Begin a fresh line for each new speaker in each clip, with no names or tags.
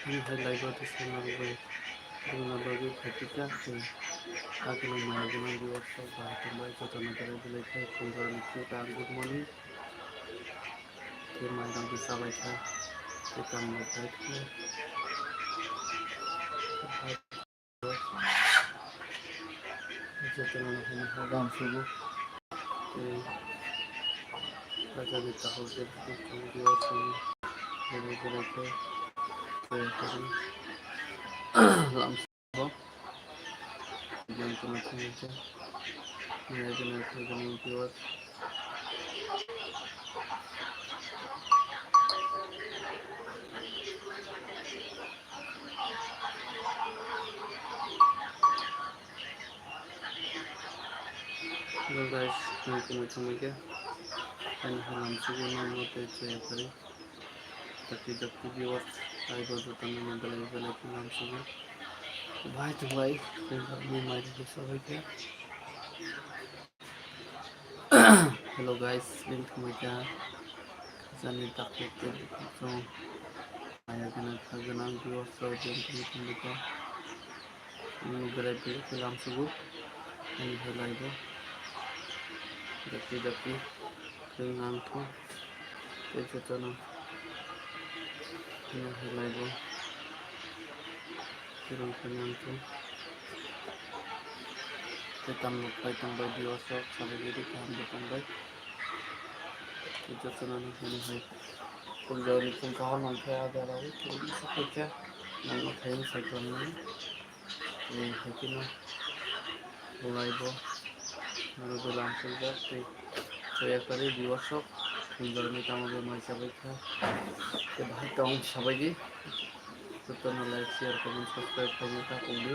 Highlight the scenario by Gunabagi Katika, Akino Maguna, the workshop by Tomai Sotanaka, good morning, came my down to Savaka, the Kamu Katika, Jotan Subu, Raja the Tahoe, the Ocean, the Lambo, young Tomato, American Viewers. Hello guys, welcome to my and I'm Sugun Mote the viewers. I go to the Mandala I'm Sugun. Bye to bye, me my Savaka. Hello guys, link to my Zani Takit, so I am gonna Kaganang viewers, so link to my Mugarati Film Sugu and Helaibo. Daki, King Anko, Tejetano, Helaibo. Film Kananko. Tambay di osok sabi dito tambay ito sa namin hinihay kung gawin kung kahon ng kaya dalawi kung isa ko kaya nang makayin sa kanin hakin na mulai bo nagulang sila kaya kali di osok kung gawin tama ba may sabay ka kaya bahit taong sabay di ito na like, share, comment, subscribe kami ka kung di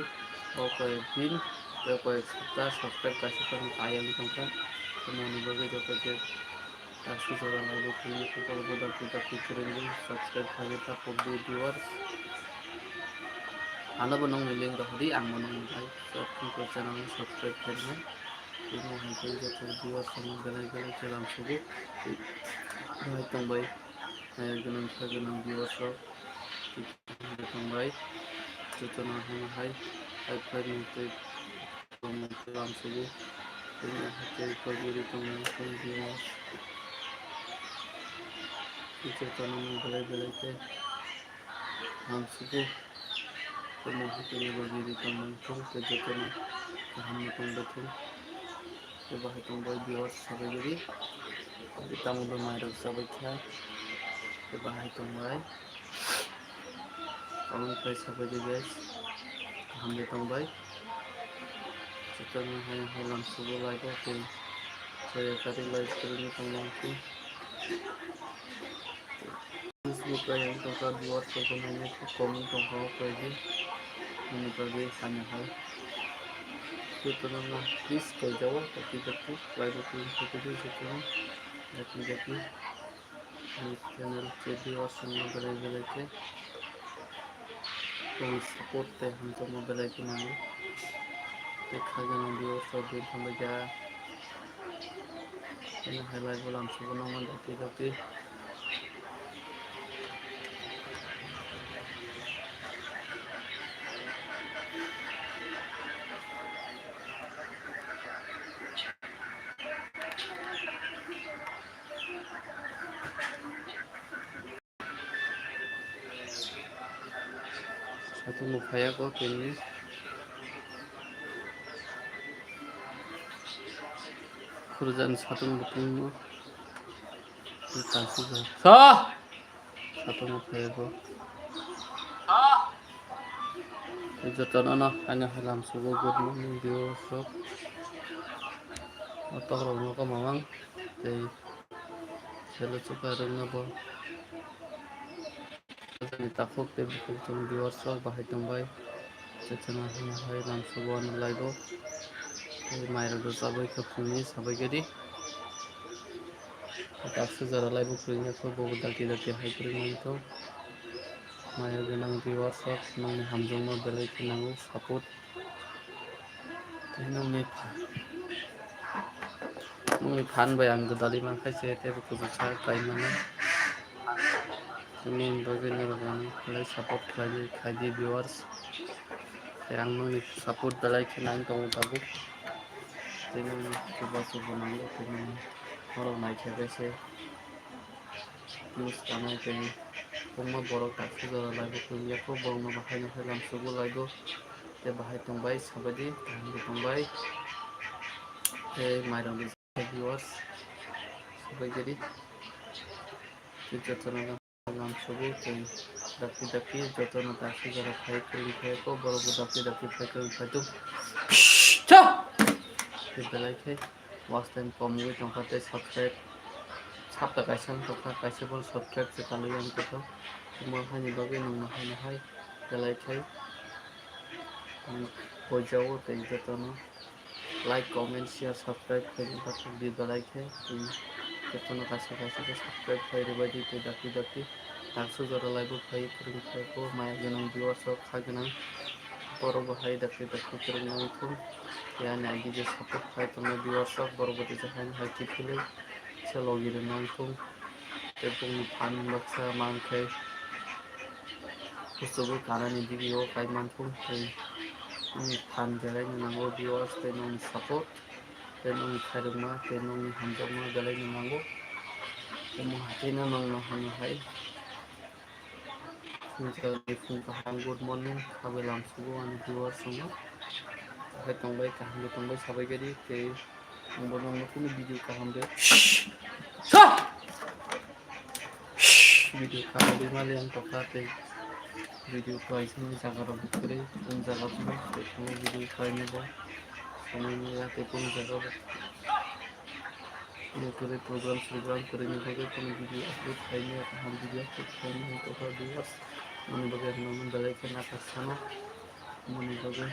okay pin কয়েক সপ্তাহ subscribe কাছে করেন তাই আমি তোমরা মনোযোগে যতকে কাছে জোড়া লাগবে তুমি পরবর্তী করে দিন সাবস্ক্রাইব থাকে তা পব্দি ভিউয়ার আলো বনং লিঙ্ক দহদি আং মনং ভাই সব কি চ্যানেল সাবস্ক্রাইব করবেন এই মহাকে যত ভিউয়ার সময় গেলে চলাম শুধু ভাই তোমরাই গোনাं ভিউয়ার সব তোমরাই চেতনা হয় five minute Dalam subuh ini hati pagi teman viewers kita tanam belai ke dalam subuh teman hati bagi teman kerja teman kami betul coba hitung bagi viewers sampai jadi kita mau bermain sampai coba hitung mulai kamu sampai jadi guys kami tambah Setelah halang subuh lagi aku saya cari live streaming teman-teman Facebook yang toka buat sebenarnya komen toka lagi ini bagi hanya hal itu nama please kalau jawab tapi live streaming itu jadi ini channel jadi semua balik ke support teh untuk mobile lagi nama देखा जाना video सब दिन हम जा इन highlight वाला हम सब नमन देखते satu mufaya ko kini kerjaan satu betul dikasih satu mufaya ko itu tanah hanya halam subuh good morning video shop atau orang ko mamang jadi selalu suka dengan apa takut betul cuma di WhatsApp bahaya tambah secara hanya halam subuh live माइर सबै फुङी सबै गरी दासो जरालाई बुख्रिङखौ बहुत दाखि high फोरोंनांगौ माइर गोनां viewer सब नोंनि हामजोंनो बेलायफिननांगौ सापर्ट नोंनि फानबाय आं गोदालि माखासे टेबखौ बिसा गायनानै Ini bagian orang mulai support lagi kaji viewers yang nunggu support belai kenain kamu tahu ini coba nanggu ini orang naik biasa news karena ini cuma borok tak sudah lagi punya kok borok bahaya dalam subuh lagi dia bahaya tumbai sabadi tahan tumbai main bisa viewers sebagai jadi kita dalam subuh daki jotono taksi jarak baik ke ko baru daki baik ke di belakang was dan komu tempat subscribe sabta kaisang tempat kaisa pun subscribe sekali yang kita semua hanya bagi nama hanya hai belakang jauh dari jotono like comment share subscribe ke tempat di belakang jotono kaisa subscribe ke dibagi ke daki taksu jara lagu kai ko maya ganang viewers of kaganang boro bahai daki kurang itu ya nagi je support kai tong viewers of boro bote jahan hai kipile selogi nang tung tepung pan baksa mangkai kusubu kanan ini video kai mantung kai pan jalai nango viewers tenong support tenong karma tenong hanjama jalai nango hatina nang hai good morning kabelam subuh ani viewers semua hai tongbai sabai gadi ke nombor pun video kaham deh video kaham deh mali yang tokate video kai sini jaga rob kure pun jaga pun video kai ne bo samai ne ya te pun jaga ये पूरे programme करेंगे pun video upload kai ne kaham video upload kai ne to viewers मन बगैर नमन बगैर के ना करसानो मन बगैर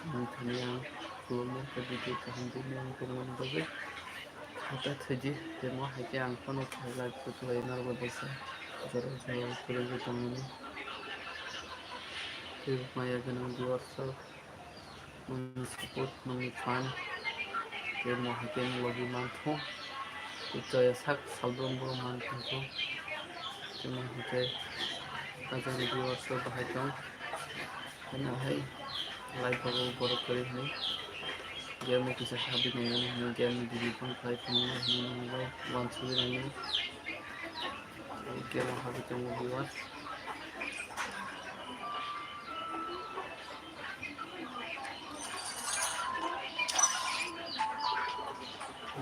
धनिया फूल के बीच कहन दिन को मन बगैर खाता थजी ते म हाके आं फनो खाला तो लाइनर बदसा जरा जरा करे जो तमने फिर माया गन व्यूअर्स मन सपोर्ट मन फान के म हाके लगी मान थो तो sak सालबम बो मान थो ते म हाके akan viewers bahaya dong karena hai live baru baru kali ini game kisah habis ini game di pun kai pun ini one sudah ini game habis yang viewers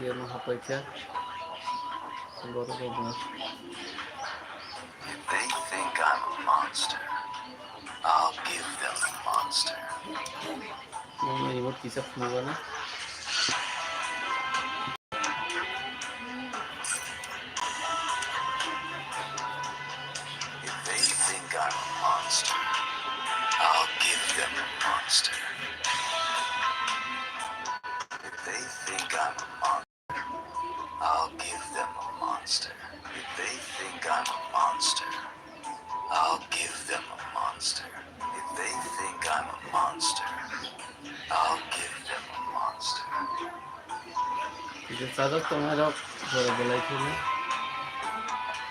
game apa aja baru baru
They think I'm a monster. I'll give them a monster.
Mau remote kisah semua na?
If they think I'm a monster, I'll give them a monster. If they think I'm a monster, I'll give them a monster. If they think I'm a monster, I'll give them a monster. If they think I'm a monster, I'll give them a monster.
Itu saja tomorrow baru belai kini.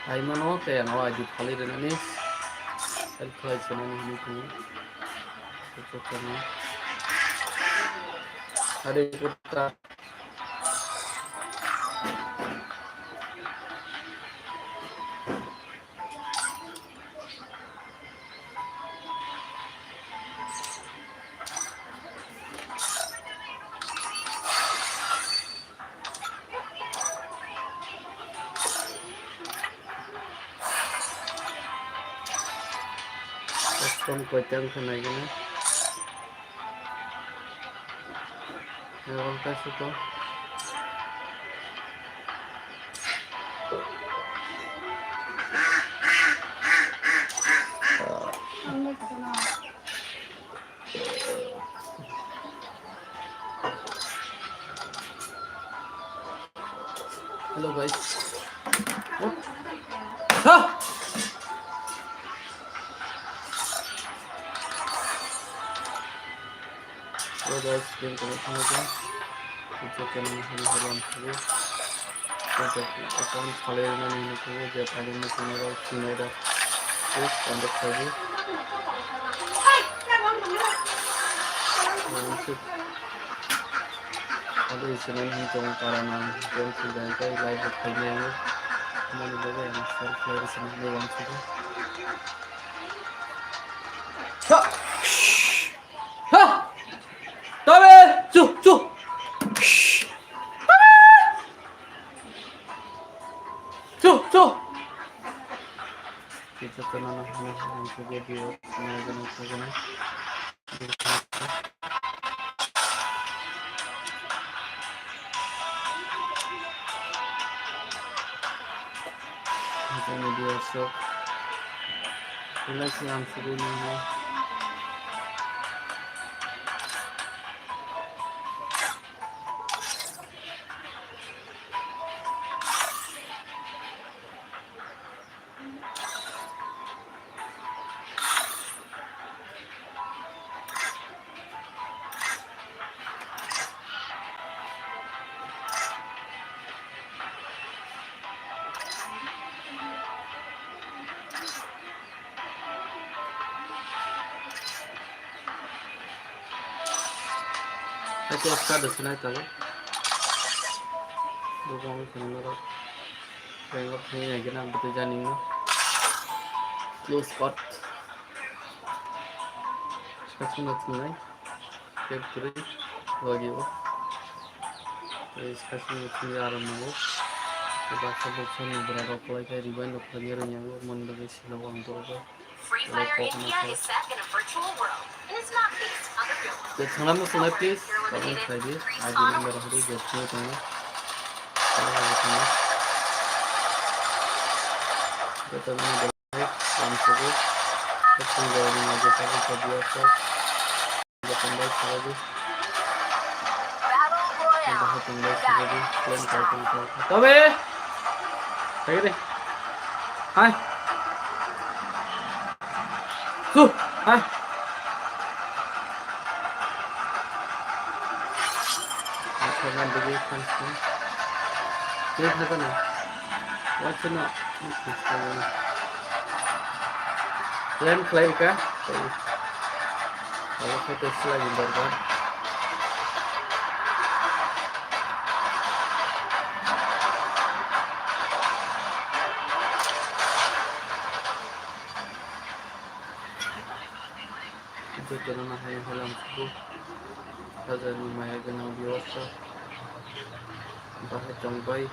Hai mana te yang awak di kali dengan ni, selfie channel ini tu, itu kena. Hari kita custom kucing kena gini. Yang tes itu. Hello guys. Hello guys, game connection aja. Itu channel ini halam dulu. Kita akan kalian ini tuh dia paling kamera Please contact lagi. Ada isinan hitung karanan yang sudah kayak live kayaknya mau dibawa yang self dari sini doang sudah. Ha, ha, tabe, cu, cu. Kita tenang yang juga dia semuanya. Media shop. Relasi yang sebelumnya. Aku start the tonight tahu. Bukan sebenarnya. Tengok ni lagi nak betul janing no. Close spot. Sekarang nak tonight. Step 3 lagi वो. Sekarang nak tonight आराम हो. Bahasa bocor ni berada kalau kayak ribuan dokter yang mendengar silau orang tua.
Free Fire API is set in a virtual world and is not based on the real world.
The channel में सुना please. Kamu saja. आज ini मेरा hari जैसे तुमने. Betul ni baik. Kamu sebut. Betul jadi macam apa kerja apa. Betul baik saja. Betul baik saja. Plan kau. Tabe. Lagi deh. Hai. Hai. Jangan begitu kan. Lihat apa nih? What's in it? Lain play kah? Kalau kita lagi berbuat. Itu karena hanya halam subuh. Ada ni maya kenal biasa. Bahasa Jongbai.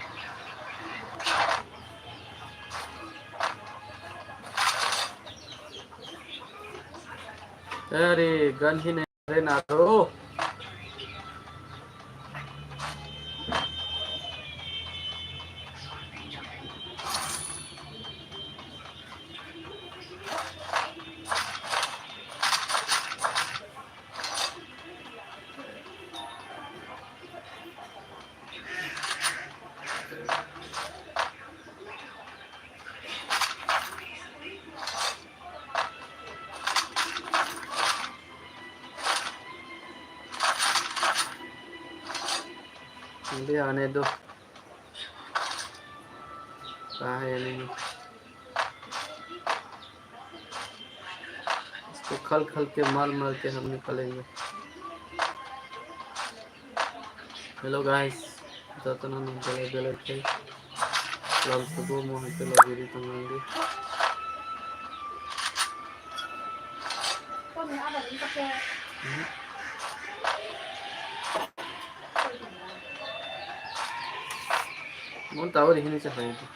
Dari gun hi nahi na ro. Hindi आने दो कहाँ है नहीं इसको खल खल के मार के हम निकलेंगे हेलो गाइस जतना न बेले के लाल सुबह मोहन के लगी तंगांगे Mau tahu di sini siapa itu?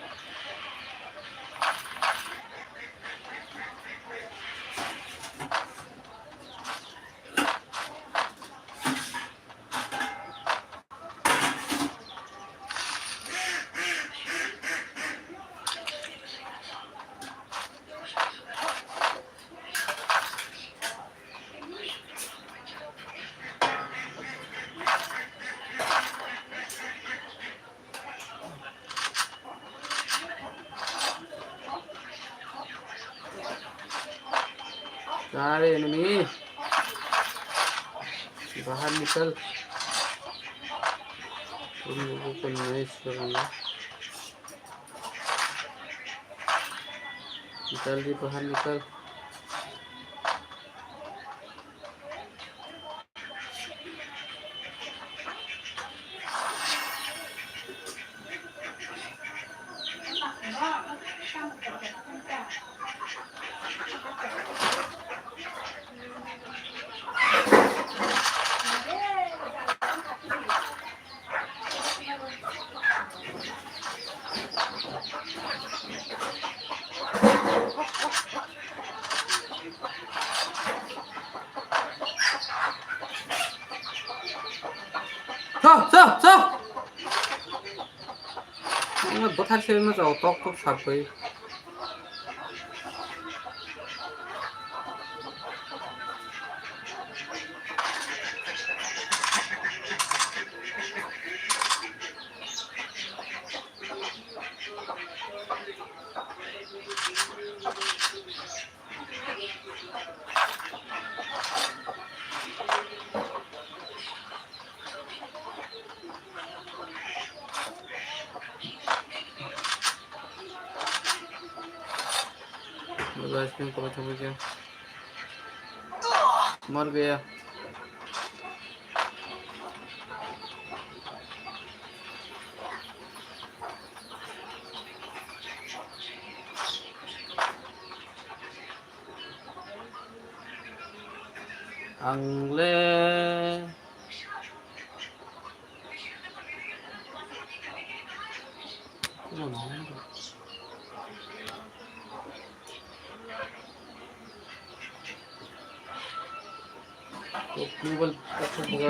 Cari enemy. Bahan misal. Ini bukan nice sebenarnya. निकल दी बाहर निकल। 서! 정말 못할 수 있는 거 똑똑 잡고. आइसक्रीम को बचा गया, मर गया। अंगले तो